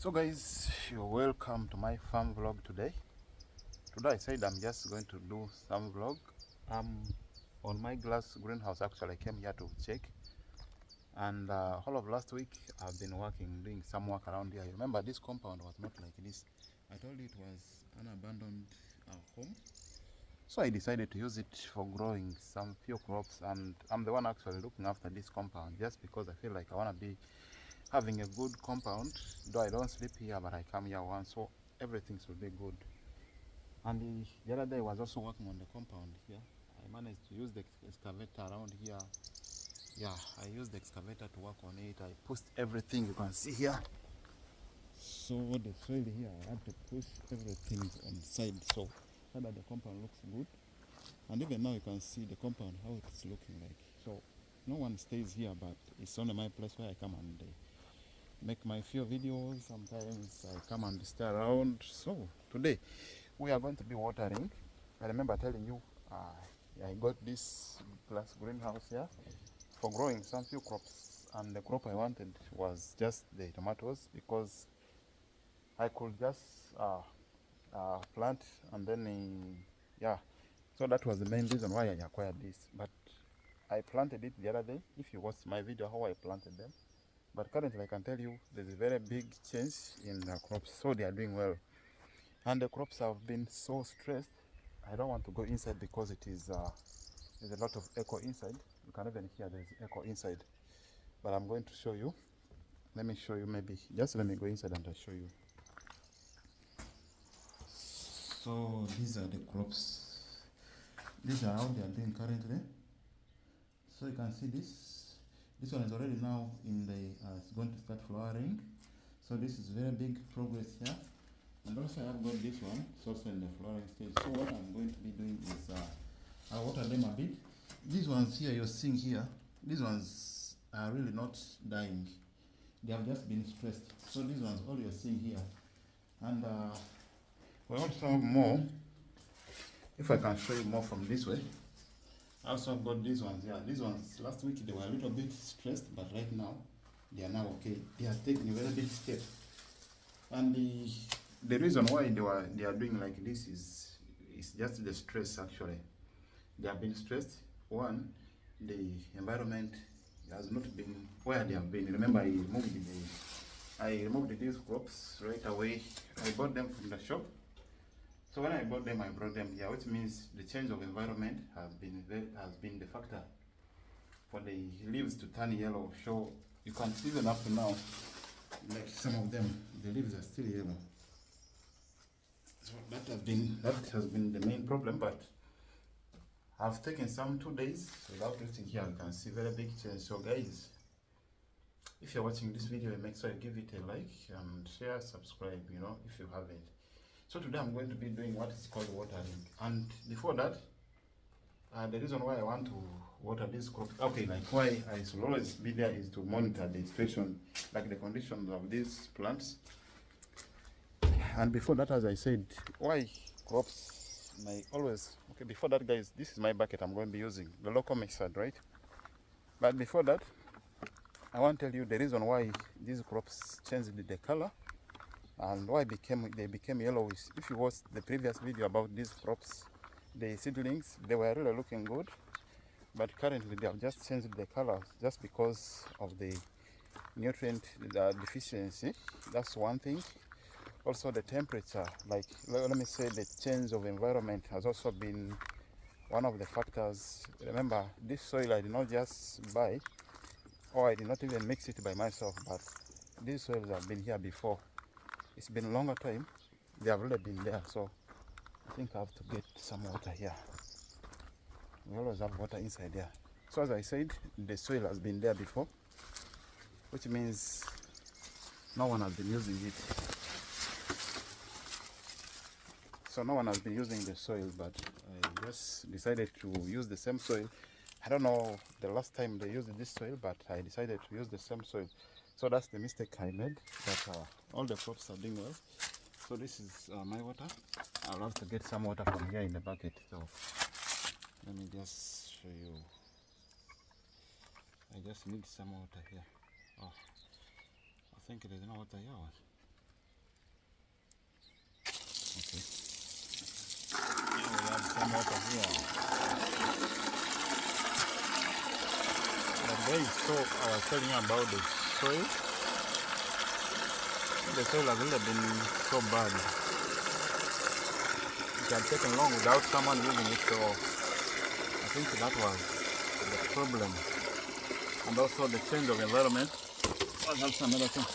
So guys, you're welcome to my farm vlog today. I said I'm just going to do some vlog. On my glass greenhouse. Actually, I came here to check, and all of last week I've been doing some work around here. You remember this compound was not like this. I told you it was an abandoned home, so I decided to use it for growing some few crops, and I'm the one actually looking after this compound just because I feel like I want to be having a good compound. Though I don't sleep here, but I come here once, so everything should be good. And the other day I was also working on the compound here. I managed to use the excavator around here. Yeah, I used the excavator to work on it. I pushed everything you can see here. So the soil here, I had to push everything on the side so that the compound looks good. And even now you can see the compound, how it's looking like. So no one stays here, but it's only my place where I come and make my few videos. Sometimes I come and stay around. So today we are going to be watering. I remember telling you I got this glass greenhouse here for growing some few crops, and the crop I wanted was just the tomatoes because I could just plant and then yeah, so that was the main reason why I acquired this. But I planted it the other day. If you watched my video how I planted them, but currently I can tell you there's a very big change in the crops, so they are doing well. And the crops have been so stressed. I don't want to go inside because it is there's a lot of echo inside. You can even hear there's echo inside, but I'm going to show you. Let me show you. Maybe just let me go inside and I'll show you. So these are the crops. These are how they are doing currently. So you can see this one is already now in the it's going to start flowering. So this is very big progress here. And also I've got this one, it's also in the flowering stage. So what I'm going to be doing is I'll water them a bit. These ones here you're seeing here, these ones are really not dying. They have just been stressed. So these ones, all you're seeing here. And we also have more. If I can show you more from this way. I also got these ones here. These ones, last week they were a little bit stressed, but right now they are now okay. They are taking a very big step. And the reason why they are doing like this is just the stress. Actually they have been stressed. One, the environment has not been where they have been. Remember, I removed these crops right away. I bought them from the shop. So when I bought them, I brought them here, which means the change of environment has been the factor for the leaves to turn yellow. So you can see even up to now, like some of them, the leaves are still yellow. So that has been the main problem. But I've taken some 2 days without lifting here. You can see very big change. So guys, if you're watching this video, make sure you give it a like and share, subscribe, if you haven't. So today I'm going to be doing what is called watering. And before that, the reason why I want to water this crop, okay, like why I should always be there is to monitor the situation, like the conditions of these plants. And before that, as I said, why crops may always, okay, before that guys, this is my bucket I'm going to be using, the local method, right? But before that, I want to tell you the reason why these crops changed the color and why they became yellowish. If you watched the previous video about these crops, the seedlings, they were really looking good, but currently they have just changed the color just because of the nutrient deficiency. That's one thing. Also the temperature, like let me say the change of environment has also been one of the factors. Remember, this soil I did not just buy, or I did not even mix it by myself, but these soils have been here before. It's been a longer time. They have really been there, so I think I have to get some water here. We always have water inside there. So as I said, the soil has been there before, which means no one has been using it. So no one has been using the soil, but I just decided to use the same soil. I don't know the last time they used this soil, but I decided to use the same soil. So that's the mistake I made, but all the crops are doing well. So this is my water. I'll have to get some water from here in the bucket. So let me just show you. I just need some water here. Oh, I think there's no water here. Okay. Now we have some water here. But guys, so I was telling you about the soil. The soil has really been so bad. It had taken long without someone using it, so I think that was the problem. And also the change of environment. Oh, that's another thing.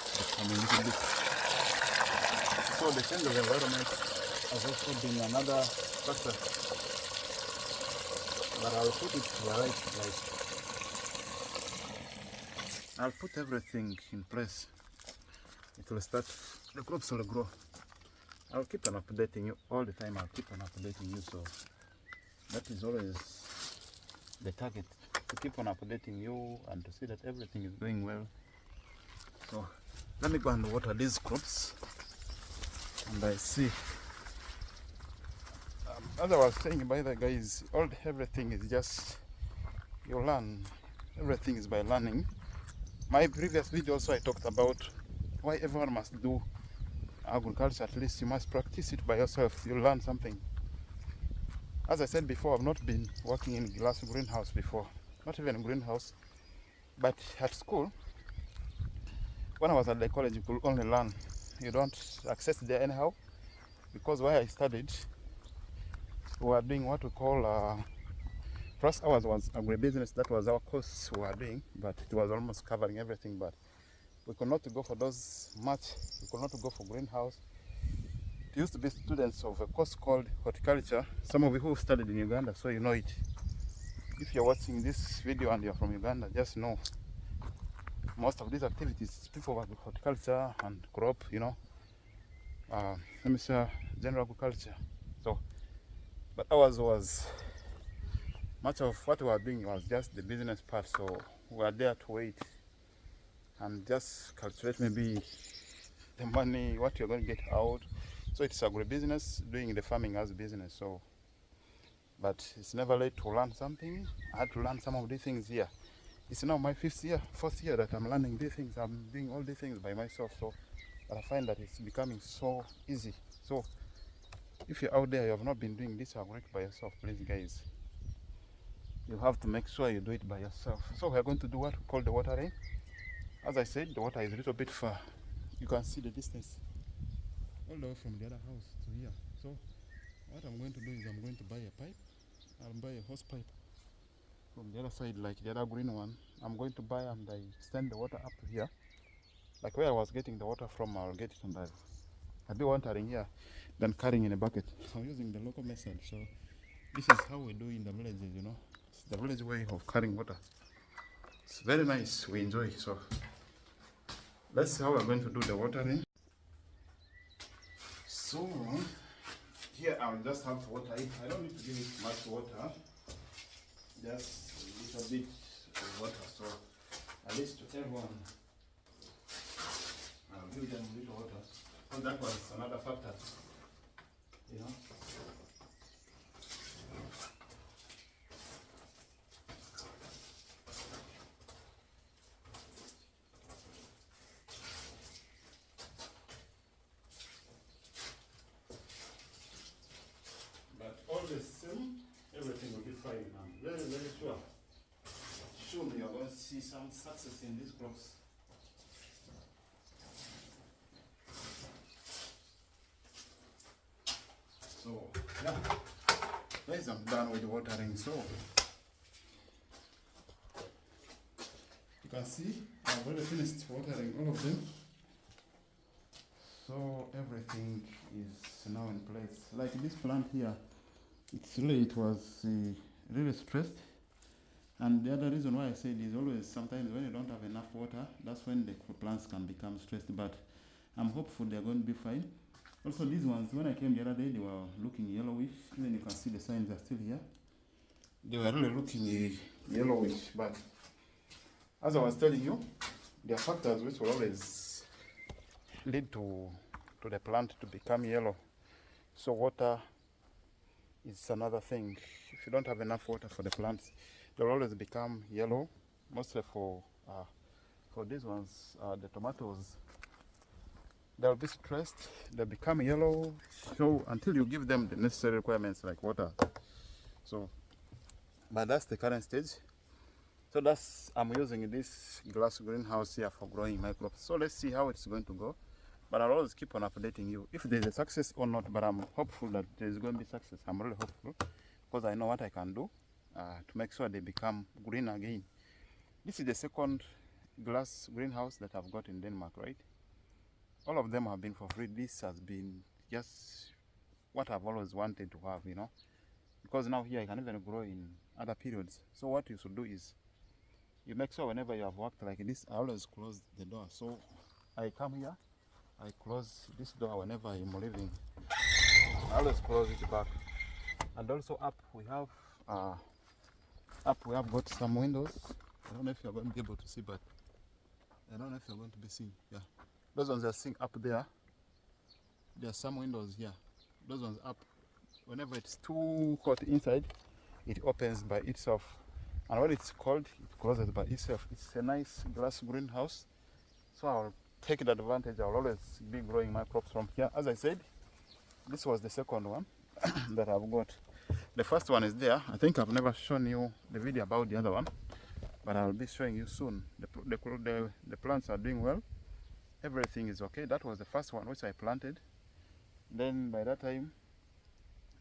So the change of environment has also been another factor. But I'll put it right, like I'll put everything in place. It will start, the crops will grow. I'll keep on updating you all the time. I'll keep on updating you, so that is always the target, to keep on updating you and to see that everything is going well. So let me go and water these crops, and I see. As I was saying, by the guys, everything is just, you learn. Everything is by learning. My previous video also I talked about why everyone must do agriculture. At least you must practice it by yourself. You'll learn something. As I said before, I've not been working in glass greenhouse before. Not even greenhouse. But at school, when I was at the college, you could only learn. You don't access there anyhow. Because where I studied, we were doing what we call first hours was agribusiness. That was our course we were doing, but it was almost covering everything. But we could not go for those much. We could not go for greenhouse. It used to be students of a course called horticulture. Some of you who studied in Uganda, so you know it. If you're watching this video and you're from Uganda, just know most of these activities, people work with horticulture and crop, let me say general agriculture. So, but ours was, much of what we were doing was just the business part. So we were there to wait and just calculate maybe the money, what you're going to get out. So it's agribusiness, doing the farming as a business. So, but it's never late to learn something. I had to learn some of these things here. It's now my fourth year that I'm learning these things. I'm doing all these things by myself. So, but I find that it's becoming so easy. So, if you're out there, you have not been doing this work by yourself, please, guys. You have to make sure you do it by yourself. So we're going to do what we call the watering. As I said, the water is a little bit far. You can see the distance all the way from the other house to here. So what I'm going to do is I'm going to buy a pipe. I'll buy a hose pipe from the other side, like the other green one. I'm going to buy and I extend the water up to here. Like where I was getting the water from, I'll get it and I'll be watering here than carrying in a bucket. So I'm using the local method. So this is how we do in the villages, It's the village way of carrying water. It's very nice. We enjoy. So let's see how we're going to do the watering. So here I'll just have to water it. I don't need to give it much water. Just a little bit of water. So at least to everyone, I'll give them a little water. So that was another factor, But all the same, everything will be fine. I'm very, very sure. Surely you're going to see some success in these crops. So, yeah, guys, I'm done with the watering. So, you can see I've already finished watering all of them. So, everything is now in place. Like this plant here, it was really stressed. And the other reason why I said is always sometimes when you don't have enough water, that's when the plants can become stressed. But I'm hopeful they're going to be fine. Also, these ones, when I came the other day, they were looking yellowish. Even you can see the signs are still here. They were really looking yellowish. But as I was telling you, there are factors which will always lead to the plant to become yellow. So water is another thing. If you don't have enough water for the plants, they'll always become yellow. Mostly for these ones, the tomatoes. they'll be stressed, they'll become yellow. So until you give them the necessary requirements like water. So, but that's the current stage. So I'm using this glass greenhouse here for growing microbes. So let's see how it's going to go. But I'll always keep on updating you if there's a success or not. But I'm hopeful that there's going to be success. I'm really hopeful because I know what I can do to make sure they become green again. This is the second glass greenhouse that I've got in Denmark, right? All of them have been for free. This has been just what I've always wanted to have, you know, because now here I can even grow in other periods. So what you should do is you make sure whenever you have worked like this, I always close the door. So I come here, I close this door whenever I'm leaving. I always close it back. And also up we have got some windows. I don't know if you're going to be able to see, but I don't know if you're going to be seeing. Yeah, those ones are seeing up there. There are some windows here. Those ones up. Whenever it's too hot inside, it opens by itself. And when it's cold, it closes by itself. It's a nice glass greenhouse. So I'll take the advantage. I'll always be growing my crops from here. As I said, this was the second one that I've got. The first one is there. I think I've never shown you the video about the other one, but I'll be showing you soon. The plants are doing well. Everything is okay. That was the first one which I planted. Then by that time,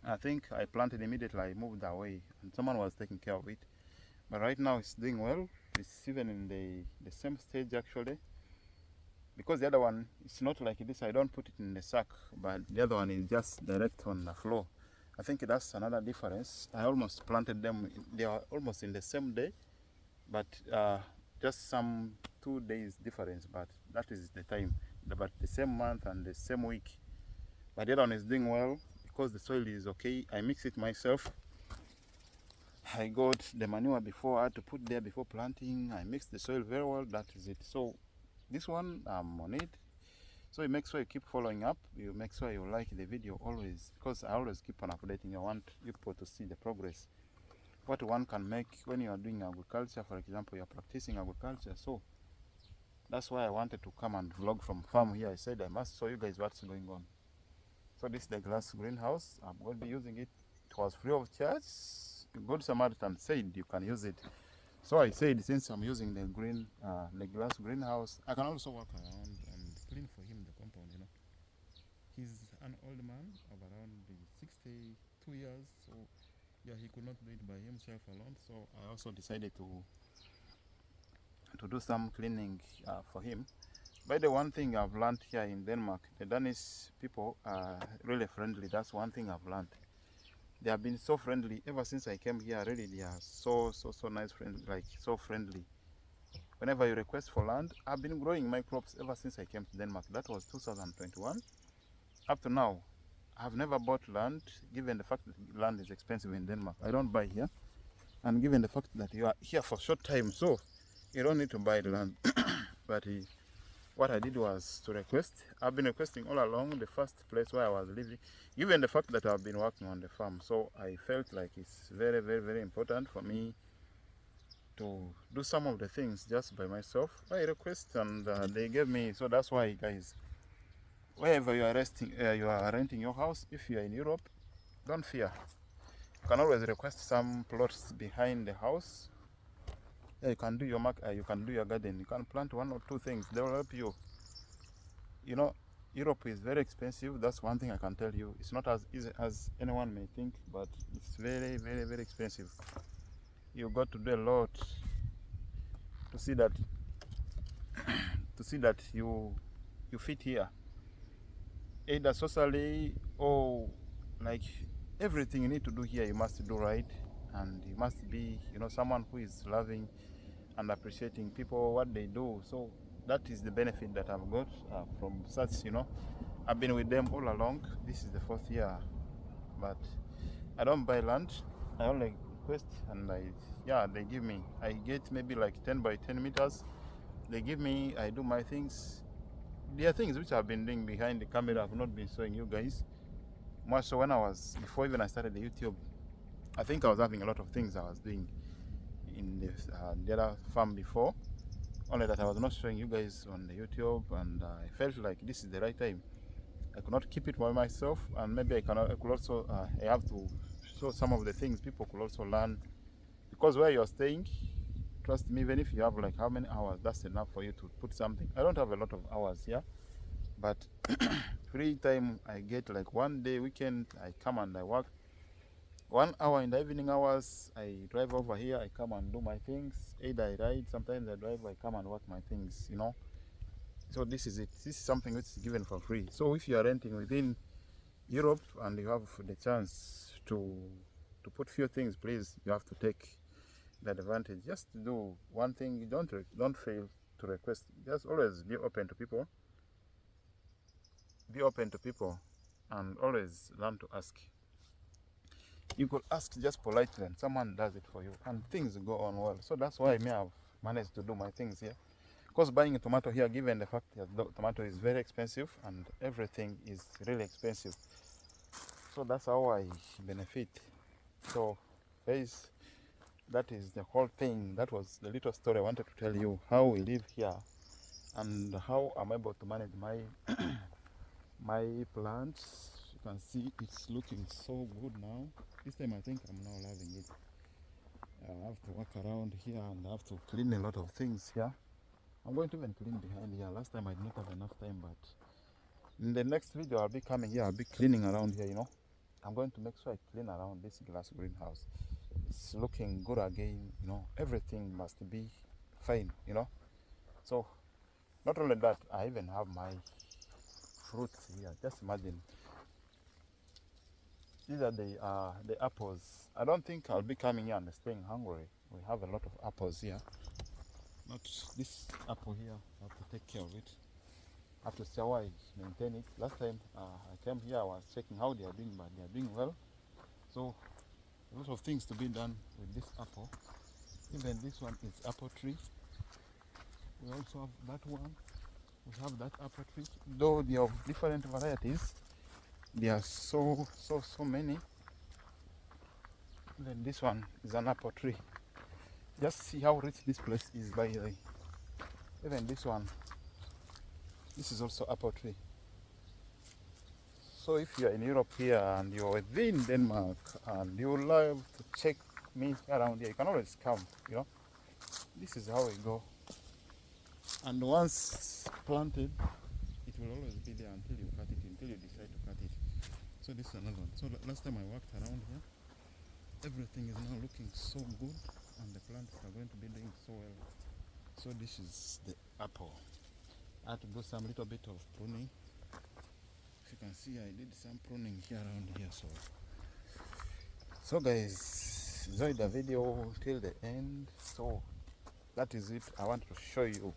I think I planted immediately. I moved away and someone was taking care of it. But right now it's doing well. It's even in the same stage actually. Because the other one, it's not like this. I don't put it in the sack, but the other one is just direct on the floor. I think that's another difference. I almost planted them. They are almost in the same day, but just some 2 days difference. But that is the time. But the same month and the same week. But the other one is doing well because the soil is okay. I mix it myself. I got the manure before. I had to put there before planting. I mixed the soil very well. That is it. So this one I'm on it. So you make sure you keep following up. You make sure you like the video always, because I always keep on updating. I want people to see the progress, what one can make when you are doing agriculture. For example, you're practicing agriculture. So that's why I wanted to come and vlog from farm here. I said I must show you guys what's going on. So this is the glass greenhouse. I'm going to be using it. It was free of charge. Good Samaritan said you can use it. So I said, since I'm using the glass greenhouse, I can also walk around and clean for him the compound, you know. He's an old man of around 62 years, so yeah, he could not do it by himself alone. So I also decided to do some cleaning for him. By the one thing I've learned here in Denmark, the Danish people are really friendly. That's one thing I've learned. They have been so friendly ever since I came here. Really, they are so nice, like so friendly. Whenever you request for land, I've been growing my crops ever since I came to Denmark. That was 2021. Up to now, I've never bought land, given the fact that land is expensive in Denmark. I don't buy here. And given the fact that you are here for a short time, so you don't need to buy the land. But what I did was to request. I've been requesting all along the first place where I was living, given the fact that I've been working on the farm. So I felt like it's very, very, very important for me to do some of the things just by myself. I request and they gave me. So that's why, guys, wherever you are renting your house, if you are in Europe, don't fear. You can always request some plots behind the house. Yeah, you can do your you can do your garden. You can plant 1 or 2 things. They will help you. You know, Europe is very expensive. That's one thing I can tell you. It's not as easy as anyone may think, but it's very, very, very expensive. You got to do a lot to see that you fit here, either socially or like everything you need to do here. You must do right, and you must be, you know, someone who is loving and appreciating people what they do. So that is the benefit that I've got from such, you know. I've been with them all along. This is the 4th year, but I don't buy land. I only request, and they give me. I get maybe like 10 by 10 meters. They give me. I do my things. There are things which I've been doing behind the camera. I've not been showing you guys. More so before even I started the YouTube, I think I was having a lot of things I was doing in the other farm before. only that I was not showing you guys on the YouTube, and I felt like this is the right time. I could not keep it by myself, and maybe I could also I have to show some of the things people could also learn, because where you're staying, trust me, even if you have like how many hours, that's enough for you to put something. I don't have a lot of hours here, but free time I get, like one day weekend, I come and I work 1 hour in the evening hours. I drive over here, I come and do my things. Either I ride, sometimes I drive, I come and work my things, you know. So this is it. This is something which is given for free. So if you are renting within Europe and you have the chance to put few things, please, you have to take the advantage. Just do one thing. You don't fail to request. Just always be open to people. Be open to people, and always learn to ask. You could ask just politely, and someone does it for you, and things go on well. So that's why I may have managed to do my things here. Because buying a tomato here, given the fact that the tomato is very expensive and everything is really expensive, so that's how I benefit. So guys, that is the whole thing. That was the little story I wanted to tell you, how we live here and how I'm able to manage my my plants. You can see it's looking so good now. This time I think I'm now loving it. I have to walk around here and I have to clean a lot of things here. I'm going to even clean behind here. Last time I did not have enough time, but in the next video I'll be coming here, I'll be cleaning around here, you know. I'm going to make sure I clean around this glass greenhouse. It's looking good again, you know. Everything must be fine, you know. So not only that, I even have my fruits here. Just imagine, these are the apples. I don't think I'll be coming here and staying hungry. We have a lot of apples here. Not this apple here, I have to take care of it. I have to see how I maintain it. Last time I came here, I was checking how they are doing, but they are doing well. So a lot of things to be done with this apple. Even this one is apple tree. We also have that one. We have that apple tree. Though they are of different varieties, there are so many. Then this one is an apple tree. Just see how rich this place is, by the way. Even this one, this is also apple tree. So if you are in Europe here and you're within Denmark and you love to check me around here, you can always come, you know. This is how we go. And once planted, it will always be there until you cut it, until you decide to cut it. So this is another one. So last time I walked around here, everything is now looking so good and the plants are going to be doing so well. So this is the apple. I had to do some little bit of pruning. If you can see, I did some pruning here around here. So guys, enjoy the video till the end. So that is it. I want to show you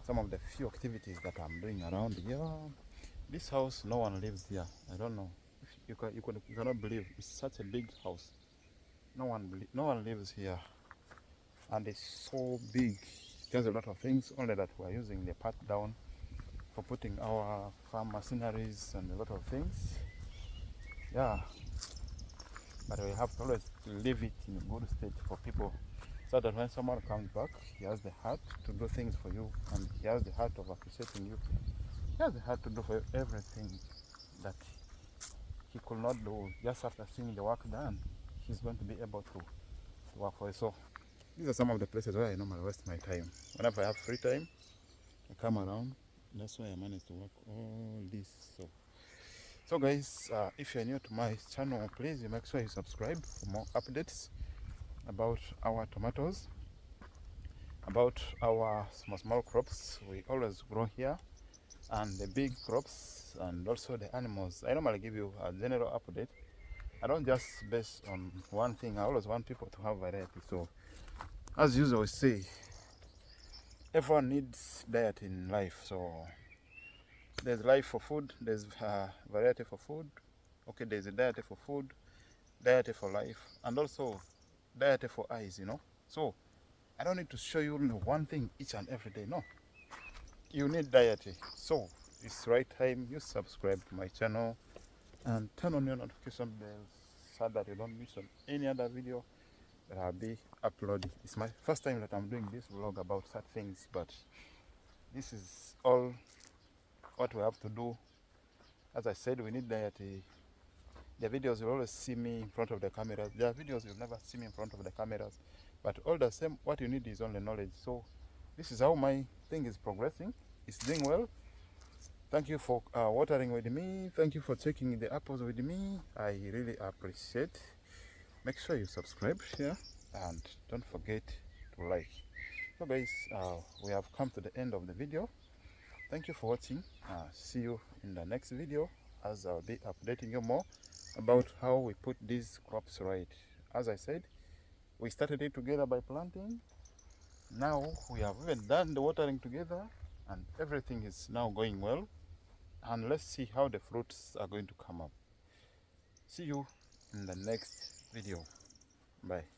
some of the few activities that I'm doing around here. This house, no one lives here. I don't know. You cannot believe it's such a big house. No one lives here, and it's so big. There's a lot of things. Only that we're using the part down for putting our farm machineries and a lot of things. Yeah, but we have to always leave it in a good state for people, so that when someone comes back, he has the heart to do things for you, and he has the heart of appreciating you. He has the heart to do for you everything that he could not do just after seeing the work done. He's going to be able to work for you. So these are some of the places where I normally waste my time. Whenever I have free time, I come around. That's why I managed to work all this. So guys, if you're new to my channel, please make sure you subscribe for more updates about our tomatoes, about our small crops we always grow here, and the big crops, and also the animals. I normally give you a general update. I don't just base on one thing. I always want people to have variety. So as usual we say, everyone needs diet in life. So there's life for food, there's variety for food. Okay, there's a diet for food, diet for life, and also diet for eyes, you know. So I don't need to show you only one thing each and every day. No, you need diet. So it's right time you subscribe to my channel and turn on your notification bell so that you don't miss on any other video that I'll be uploading. It's my first time that I'm doing this vlog about such things, but this is all what we have to do. As I said, we need that the videos will always see me in front of the cameras. There are videos you'll never see me in front of the cameras, but all the same, what you need is only knowledge. So this is how my thing is progressing. It's doing well. Thank you for watering with me. Thank you for checking the apples with me. I really appreciate. Make sure you subscribe, share, and don't forget to like. So guys, we have come to the end of the video. Thank you for watching. See you in the next video, as I'll be updating you more about how we put these crops right. As I said, we started it together by planting. Now we have even done the watering together, and everything is now going well. And let's see how the fruits are going to come up. See you in the next video. Bye.